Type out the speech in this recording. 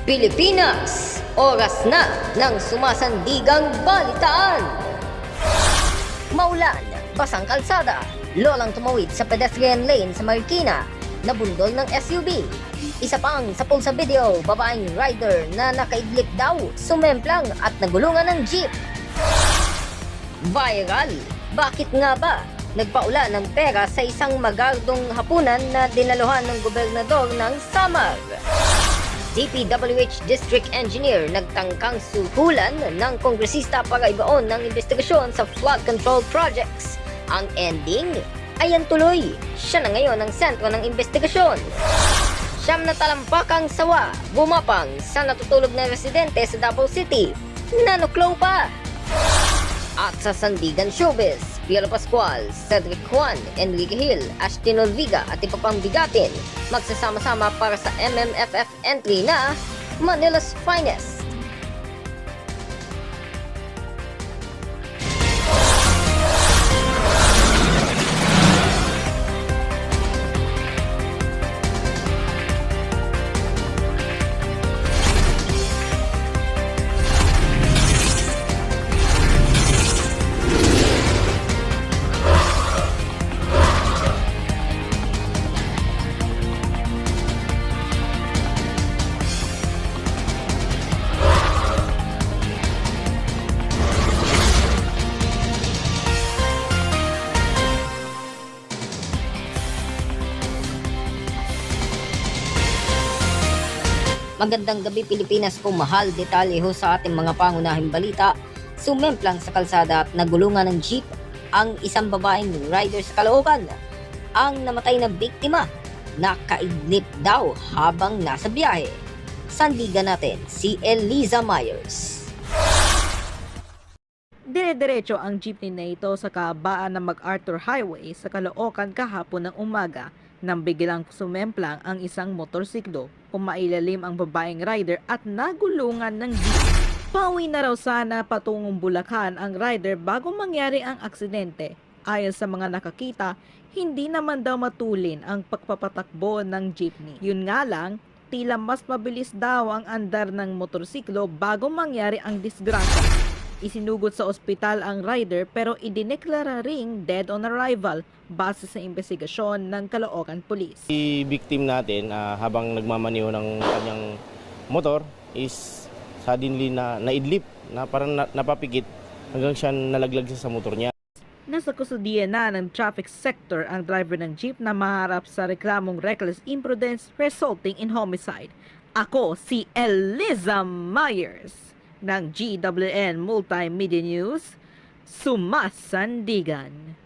Pilipinas, oras na ng sumasandigang balitaan. Maulan, basang kalsada, lolang tumawid sa pedestrian lane sa Marikina, nabundol ng SUV. Isa pang sa pulsa video, babaeng rider na nakaidlip daw, sumemplang at nagulungan ng jeep. Viral, bakit nga ba? Nagpaula ng pera sa isang magardong hapunan na dinaluhan ng gobernador ng Samar. DPWH District Engineer nagtangkang suhulan ng kongresista para ibaon ng investigasyon sa flood control projects. Ang ending ay ang tuloy. Siya na ngayon ang sentro ng investigasyon. Siyam na talampakang sawa, bumapang sa natutulog na residente sa Davao City. Nanuklow pa! At sa Sandigan Showbiz, Piero Pascual, Cedric Juan, Enrique Hill, Ashton Olviga at iba pang bigatin magsasama-sama para sa MMFF entry na Manila's Finest. Magandang gabi Pilipinas po, mahal detalye ho sa ating mga pangunahing balita. Sumemplang sa kalsada at nagulungan ng jeep ang isang babaeng rider sa Caloocan. Ang namatay na biktima, nakaidlip daw habang nasa biyahe. Sandigan natin si Eliza Myers. Dire-diretso ang jeepney na ito sa kahabaan ng MacArthur Highway sa Caloocan kahapon ng umaga nang biglang sumemplang ang isang motorsiklo. Umailalim ang babaeng rider at nagulungan ng jeep. Pauwi na raw sana patungong Bulacan ang rider bago mangyari ang aksidente. Ayon sa mga nakakita, hindi naman daw matulin ang pagpapatakbo ng jeepney. Yun nga lang, tila mas mabilis daw ang andar ng motorsiklo bago mangyari ang disgrasya. Isinugot sa ospital ang rider pero idineklara ring dead on arrival base sa investigasyon ng Caloocan Police. I-victim natin habang nagmamaneho ng kanyang motor is suddenly na naidlip, na parang napapikit hanggang siya nalaglag sa motor niya. Nasa kustudiya na ng traffic sector ang driver ng jeep na maharap sa reklamong reckless imprudence resulting in homicide. Ako si Eliza Myers ng GWN Multimedia News, Sumasandigan.